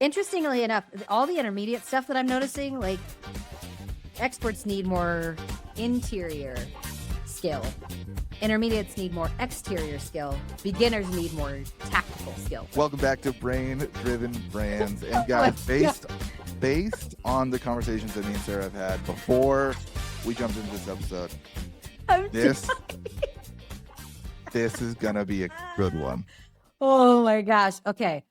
Interestingly enough, all the intermediate stuff that I'm noticing, like experts need more interior skill. Intermediates need more exterior skill. Beginners need more tactical skill. Welcome back to Brain Driven Brands. And guys, based on the conversations that me and Sarah have had before we jumped into this episode, this is gonna be a good one. Oh my gosh. Okay.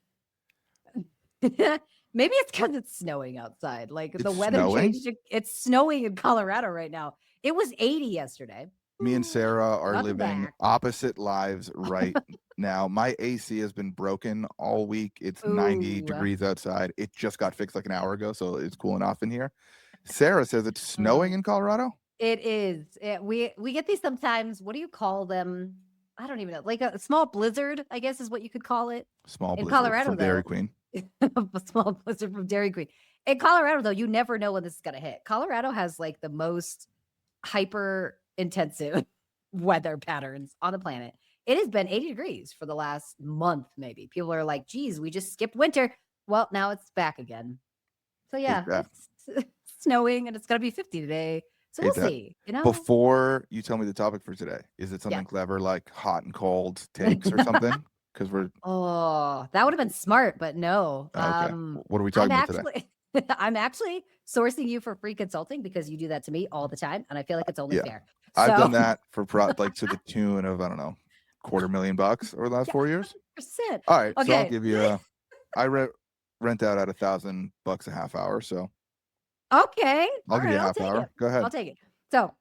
Maybe it's because it's snowing outside. Like the weather changed. It's snowing in Colorado right now. It was 80 yesterday. Me and Sarah are living opposite lives right now. My AC has been broken all week. It's 90 degrees outside. It just got fixed like an hour ago, so it's cooling off in here. Sarah says it's snowing in Colorado. It is. We get these sometimes. What do you call them? I don't even know. Like a small blizzard, I guess is what you could call it. Small blizzard Colorado, from Dairy Queen. A small blizzard from Dairy Queen. In Colorado, though, you never know when this is going to hit. Colorado has like the most hyper intensive weather patterns on the planet. It has been 80 degrees for the last month, maybe. People are like, geez, we just skipped winter. Well, now it's back again. So yeah, it's snowing and it's going to be 50 today. So we'll see. You know, before you tell me the topic for today, is it something clever like hot and cold takes or something? Because we're that would have been smart, but no. Okay. What are we talking about today? I'm actually sourcing you for free consulting because you do that to me all the time, and I feel like it's only fair. So, I've done that for like to the tune of, I don't know, $250,000 over the last 4 years. 100%. All right, so I'll give you I rent out at $1,000 a half hour, so okay, I'll give you a half hour. Go ahead. I'll take it. So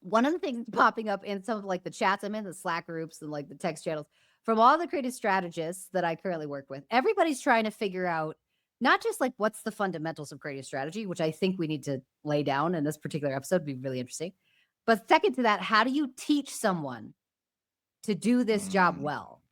one of the things popping up in some of like the chats I'm in, the Slack groups and like the text channels from all the creative strategists that I currently work with, everybody's trying to figure out not just like what's the fundamentals of creative strategy, which I think we need to lay down in this particular episode, would be really interesting. But second to that, how do you teach someone to do this job well?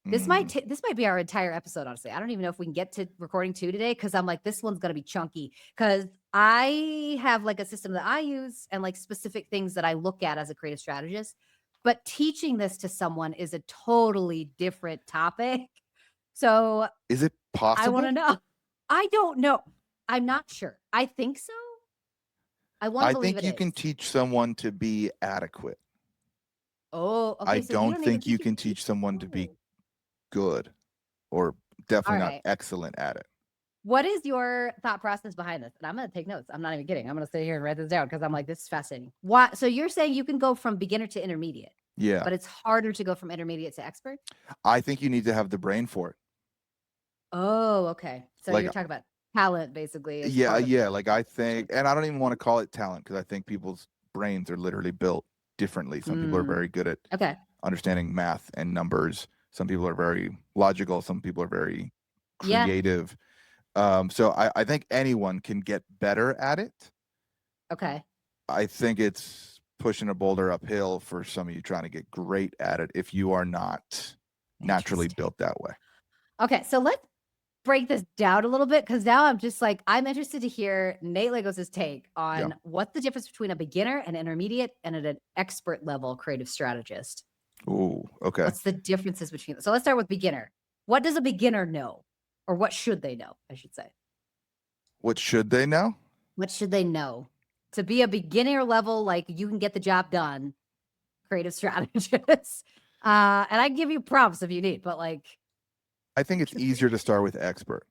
This might be our entire episode, honestly. I don't even know if we can get to recording 2 today because I'm like, this one's going to be chunky because I have like a system that I use and like specific things that I look at as a creative strategist. But teaching this to someone is a totally different topic. So is it possible? I want to know. I don't know. I'm not sure. I think so. I think you can teach someone to be adequate. Oh, okay. I don't think you can teach someone to be good or definitely not excellent at it. What is your thought process behind this? And I'm going to take notes. I'm not even kidding. I'm going to sit here and write this down because I'm like, this is fascinating. So you're saying you can go from beginner to intermediate. Yeah. But it's harder to go from intermediate to expert? I think you need to have the brain for it. Oh, okay. So like, you're talking about talent, basically. Yeah. Like I think, and I don't even want to call it talent because I think people's brains are literally built differently. Some people are very good at understanding math and numbers. Some people are very logical. Some people are very creative. So I think anyone can get better at it. Okay. I think it's pushing a boulder uphill for some of you trying to get great at it if you are not naturally built that way. Okay, so let's break this down a little bit because now I'm just like, I'm interested to hear Nate Legos' take on what's the difference between a beginner, an intermediate, and an expert level creative strategist. Ooh, okay. What's the differences between them? So let's start with beginner. What does a beginner know? Or what should they know, I should say? What should they know? What should they know? To be a beginner level, like you can get the job done, creative strategist. And I give you prompts if you need, but like. I think it's easier to start with expert.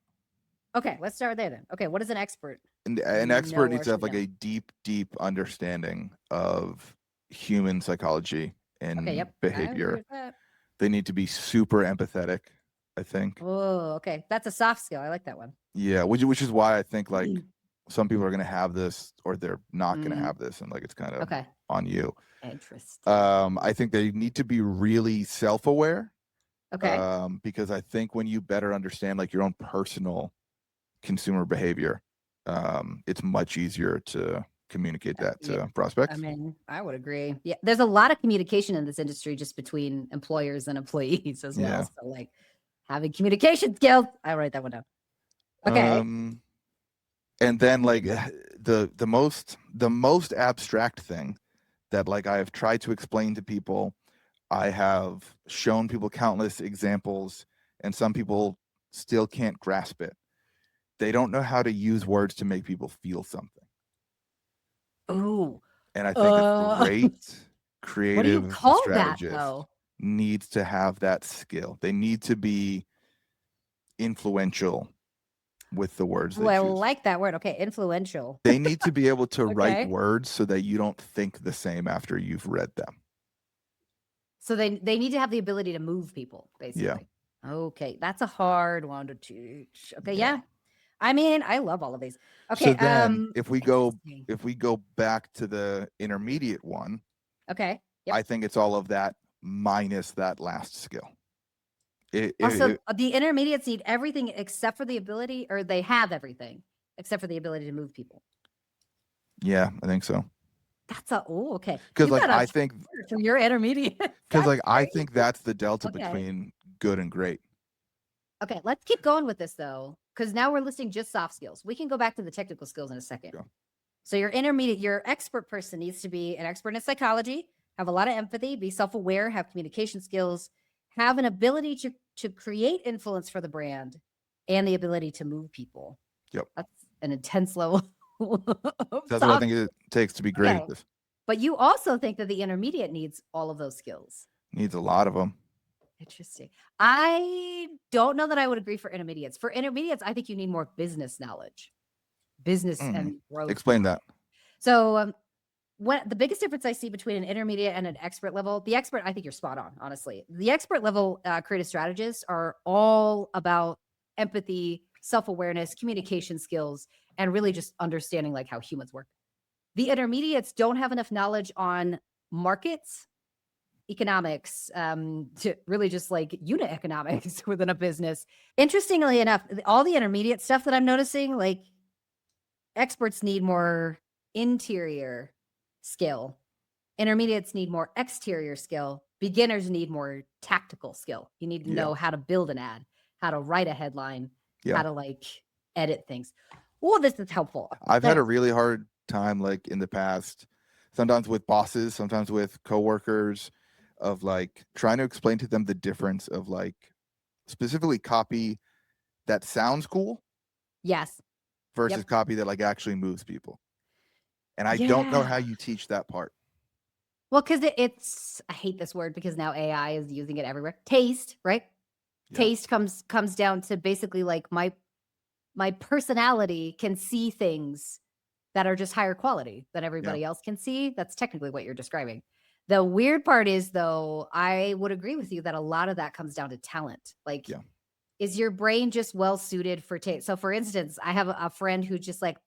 Okay, let's start there then. Okay, what is an expert? An expert needs to have like a deep understanding of human psychology and behavior. They need to be super empathetic, I think. Oh, okay. That's a soft skill. I like that one. Yeah, which is why I think like some people are going to have this or they're not going to have this, and like it's kind of on you. Interesting. I think they need to be really self-aware. Okay. Because I think when you better understand like your own personal consumer behavior, it's much easier to communicate that to prospects. I mean, I would agree. Yeah, there's a lot of communication in this industry just between employers and employees as well. So like having communication skills, I write that one down. Okay. And then like the most abstract thing that like I have tried to explain to people, I have shown people countless examples, and some people still can't grasp it, they don't know how to use words to make people feel something. Ooh. And I think a great What do you creative call that, strategist though? needs to have that skill. They need to be influential with the words they I choose. like that word. Okay, influential. They need to be able to Okay. write words so that you don't think the same after you've read them. So they need to have the ability to move people, basically. Yeah. Okay, that's a hard one to teach. Okay, yeah. I mean, I love all of these. Okay, So then if we go back to the intermediate one, okay. Yep. I think it's all of that minus that last skill. Also, the intermediates need everything except for the ability, or they have everything except for the ability to move people. Yeah, I think so. That's okay. Because like I think so you're intermediate. Because like I think that's the delta between good and great. Okay, let's keep going with this though, because now we're listing just soft skills. We can go back to the technical skills in a second. Yeah. So your intermediate, your expert person needs to be an expert in psychology, have a lot of empathy, be self-aware, have communication skills, have an ability to create influence for the brand, and the ability to move people. Yep. That's an intense level. That's what I think it takes to be great at this. But you also think that the intermediate needs all of those skills. Needs a lot of them. Interesting. I don't know that I would agree for intermediates. For intermediates, I think you need more business knowledge, business and growth. Explain that. So what the biggest difference I see between an intermediate and an expert level, the expert, I think you're spot on, honestly. The expert level creative strategists are all about empathy, self-awareness, communication skills, and really just understanding like how humans work. The intermediates don't have enough knowledge on markets, economics, to really just like unit economics within a business. Interestingly enough, all the intermediate stuff that I'm noticing, like experts need more interior skill. Intermediates need more exterior skill. Beginners need more tactical skill. You need to know how to build an ad, how to write a headline, how to like edit things. Oh, this is helpful. I've had a really hard time like in the past, sometimes with bosses, sometimes with coworkers, of like trying to explain to them the difference of like specifically copy that sounds cool. Yes. Versus copy that like actually moves people. And I don't know how you teach that part. Well, because it's, I hate this word because now AI is using it everywhere. Taste, right? Yeah. Taste comes down to basically like my personality can see things that are just higher quality than everybody else can see. That's technically what you're describing. The weird part is, though, I would agree with you that a lot of that comes down to talent. Like, is your brain just well suited for taste? So, for instance, I have a friend who just like,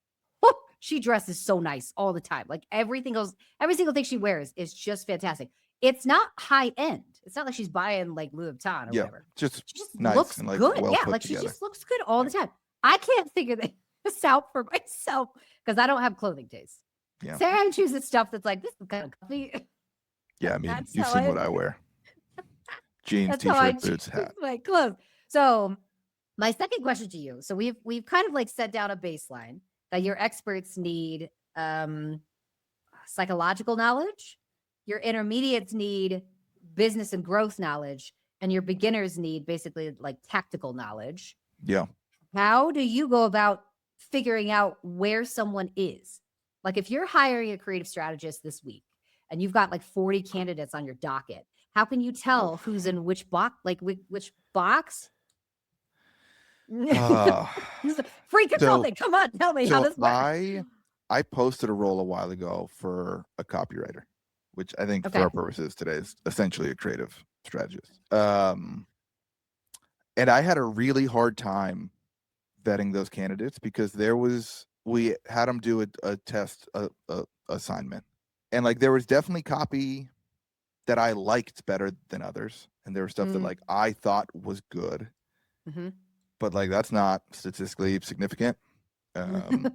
oh, she dresses so nice all the time. Like every single thing she wears is just fantastic. It's not high end. It's not like she's buying like Louis Vuitton or whatever. She just nice looks and, like, good. Well like together. She just looks good all the time. I can't figure this out for myself because I don't have clothing taste. Yeah. Sarah chooses stuff that's like, this is kind of comfy. Yeah, I mean, you've seen what I wear. Jeans, t-shirt, boots, hat. My clothes. So my second question to you. So we've kind of like set down a baseline that your experts need psychological knowledge, your intermediates need business and growth knowledge, and your beginners need basically like tactical knowledge. Yeah. How do you go about figuring out where someone is? Like if you're hiring a creative strategist this week and you've got like 40 candidates on your docket, how can you tell who's in which box, like which box? Free control thing. Come on, tell me how this works. I posted a role a while ago for a copywriter, which I think for our purposes today is essentially a creative strategist. And I had a really hard time vetting those candidates because we had them do a test assignment, and like there was definitely copy that I liked better than others, and there was stuff that like I thought was good. But like that's not statistically significant. And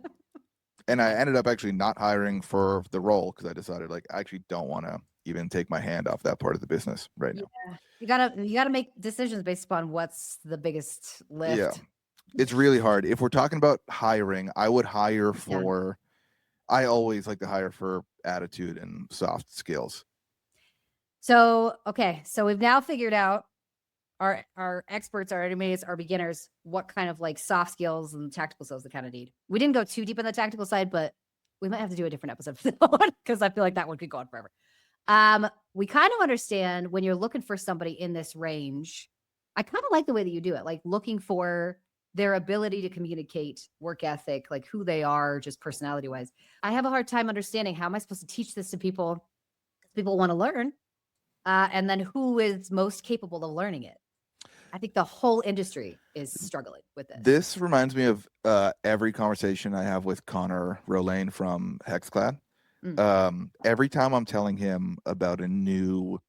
I ended up actually not hiring for the role because I decided like I actually don't want to even take my hand off that part of the business right now. You gotta make decisions based upon what's the biggest lift. Yeah, it's really hard. If we're talking about hiring, I would hire for. I always like to hire for attitude and soft skills. So okay, so we've now figured out our experts, our intermediates, our beginners, what kind of like soft skills and tactical skills they kind of need. We didn't go too deep on the tactical side, but we might have to do a different episode for that one because I feel like that one could go on forever. We kind of understand when you're looking for somebody in this range. I kind of like the way that you do it, like looking for their ability to communicate, work ethic, like who they are, just personality wise. I have a hard time understanding how am I supposed to teach this to people? People want to learn, and then who is most capable of learning it? I think the whole industry is struggling with this. This reminds me of every conversation I have with Connor Rowan from Hexclad. Every time I'm telling him about a new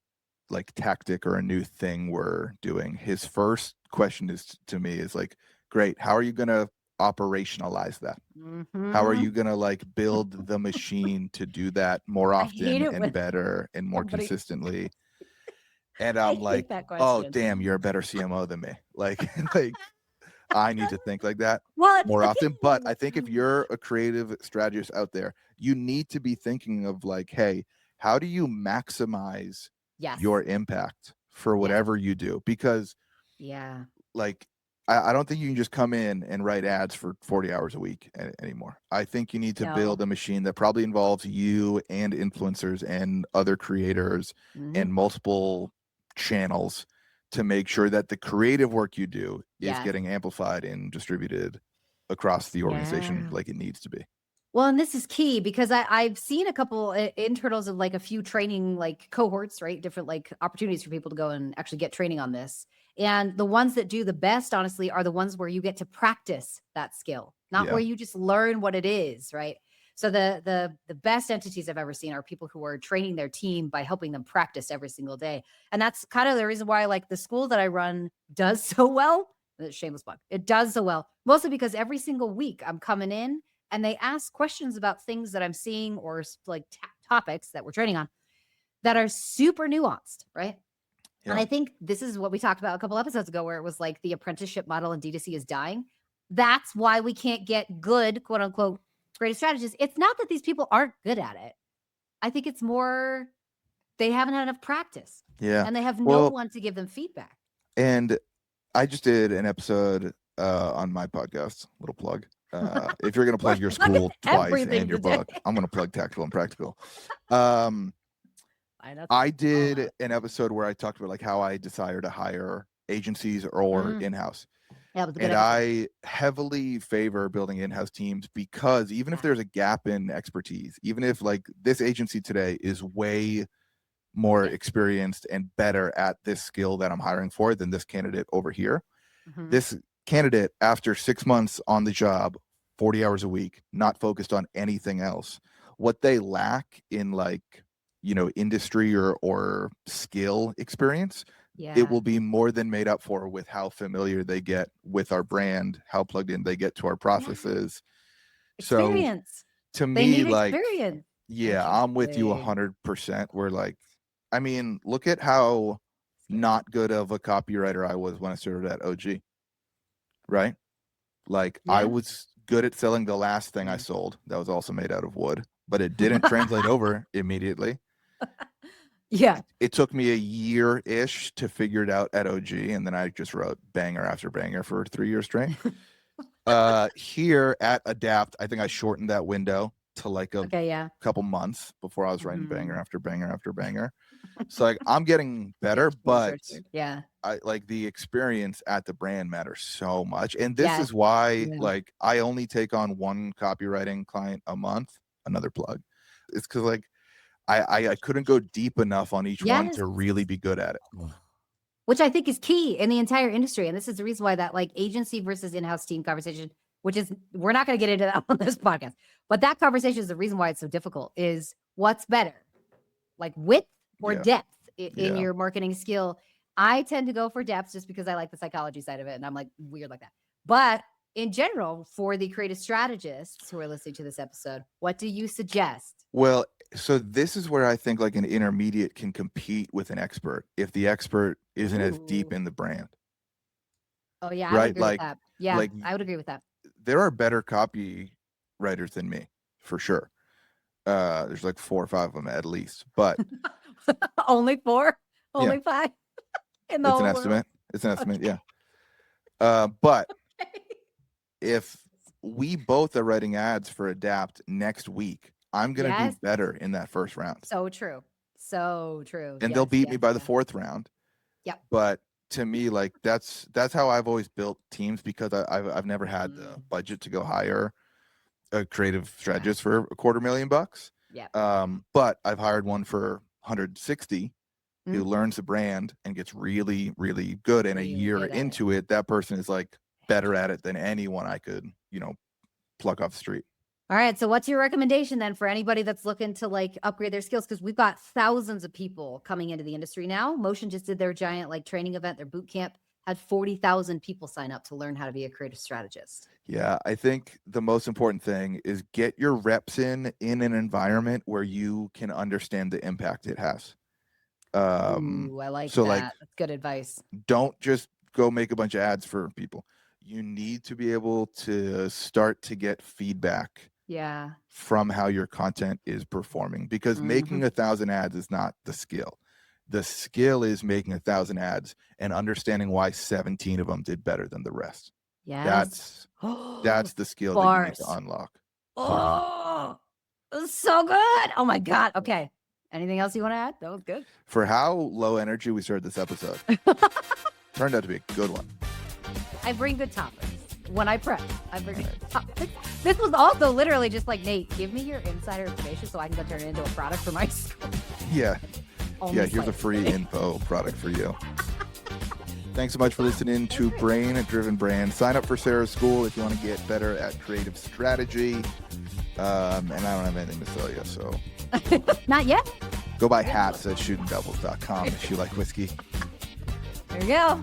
like tactic or a new thing we're doing, his first question is to me is like, great, how are you going to operationalize that? How are you going to like build the machine to do that more often and better and more consistently? And I'm like, oh, damn, you're a better CMO than me. Like I need to think like that more often. But I think if you're a creative strategist out there, you need to be thinking of like, hey, how do you maximize your impact for whatever you do? Because like, I don't think you can just come in and write ads for 40 hours a week anymore. I think you need to build a machine that probably involves you and influencers and other creators and multiple channels to make sure that the creative work you do is getting amplified and distributed across the organization like it needs to be. Well, and this is key because I've seen a couple internals of like a few training like cohorts, right? Different like opportunities for people to go and actually get training on this. And the ones that do the best, honestly, are the ones where you get to practice that skill, not where you just learn what it is, right? So the best entities I've ever seen are people who are training their team by helping them practice every single day. And that's kind of the reason why like the school that I run does so well. Shameless plug. It does so well, mostly because every single week I'm coming in and they ask questions about things that I'm seeing or like topics that we're training on that are super nuanced, right? Yeah. And I think this is what we talked about a couple episodes ago, where it was like the apprenticeship model in D2C is dying. That's why we can't get good, quote unquote, creative strategists. It's not that these people aren't good at it. I think it's more they haven't had enough practice. Yeah. And they have no one to give them feedback. And I just did an episode on my podcast, little plug. If you're going to plug your school twice and your book, I'm going to plug Tactical and Practical. I did an episode where I talked about like how I desire to hire agencies or in-house. And I heavily favor building in-house teams because even if there's a gap in expertise, even if like this agency today is way more experienced and better at this skill that I'm hiring for than this candidate over here, this candidate, after 6 months on the job, 40 hours a week, not focused on anything else, what they lack in like, you know, industry or skill experience, it will be more than made up for with how familiar they get with our brand, how plugged in they get to our processes. Experience. So to me, like, I'm with you 100%. We're like, I mean, look at how not good of a copywriter I was when I started at OG, right? Like I was good at selling the last thing I sold that was also made out of wood, but it didn't translate over immediately. It took me a year-ish to figure it out at OG, and then I just wrote banger after banger for 3 years straight. Here at Adapt, I think I shortened that window to like a couple months before I was writing banger after banger after banger. So like I'm getting better, but I like the experience at the brand matters so much. And this is why like I only take on one copywriting client a month, another plug. It's because like I couldn't go deep enough on each one to really be good at it. Which I think is key in the entire industry. And this is the reason why that like agency versus in-house team conversation, which is, we're not going to get into that on this podcast, but that conversation is the reason why it's so difficult, is what's better, like width or depth in your marketing skill. I tend to go for depth just because I like the psychology side of it. And I'm like weird like that. But in general, for the creative strategists who are listening to this episode, what do you suggest? Well, so this is where I think like an intermediate can compete with an expert if the expert isn't as deep in the brand. Oh yeah, I would agree with that. Yeah, like, I would agree with that. There are better copywriters than me, for sure. There's like 4 or 5 of them at least, but only 4, only 5. It's an estimate. It's an estimate, yeah. But if we both are writing ads for Adapt next week, I'm going to do better in that first round. So true. So true. And they'll beat me by the fourth round. Yep. But to me, like that's how I've always built teams, because I've never had the budget to go hire a creative strategist for $250,000. Yeah. But I've hired one for 160 who learns the brand and gets really, really good. And a year into it, that person is like better at it than anyone I could, pluck off the street. All right. So what's your recommendation then for anybody that's looking to like upgrade their skills? Because we've got thousands of people coming into the industry now. Motion just did their giant like training event, their boot camp, had 40,000 people sign up to learn how to be a creative strategist. Yeah, I think the most important thing is get your reps in an environment where you can understand the impact it has. Ooh, I like that. Like, that's good advice. Don't just go make a bunch of ads for people. You need to be able to start to get feedback from how your content is performing, because making 1,000 ads is not the skill. The skill is making 1,000 ads and understanding why 17 of them did better than the rest. That's the skill that you need to unlock. Oh, so good. Oh my God. Okay. Anything else you want to add? That was good. For how low energy we started this episode, turned out to be a good one. I bring good topics. When I prep, I bring good topics. This was also literally just like, Nate, give me your insider information so I can go turn it into a product for my school. Yeah. Here's a free info product for you. Thanks so much for listening to Brain Driven Brand. Sign up for Sarah's school if you want to get better at creative strategy. And I don't have anything to sell you, so. Not yet. Go buy hats at shootingdevils.com if you like whiskey. There you go.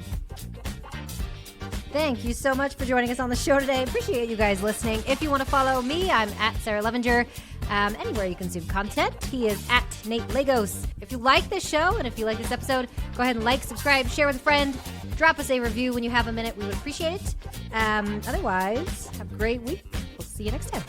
Thank you so much for joining us on the show today. Appreciate you guys listening. If you want to follow me, I'm at Sarah Levinger. Anywhere you consume content, he is at Nate Lagos. If you like this show and if you like this episode, go ahead and like, subscribe, share with a friend. Drop us a review when you have a minute. We would appreciate it. Otherwise, have a great week. We'll see you next time.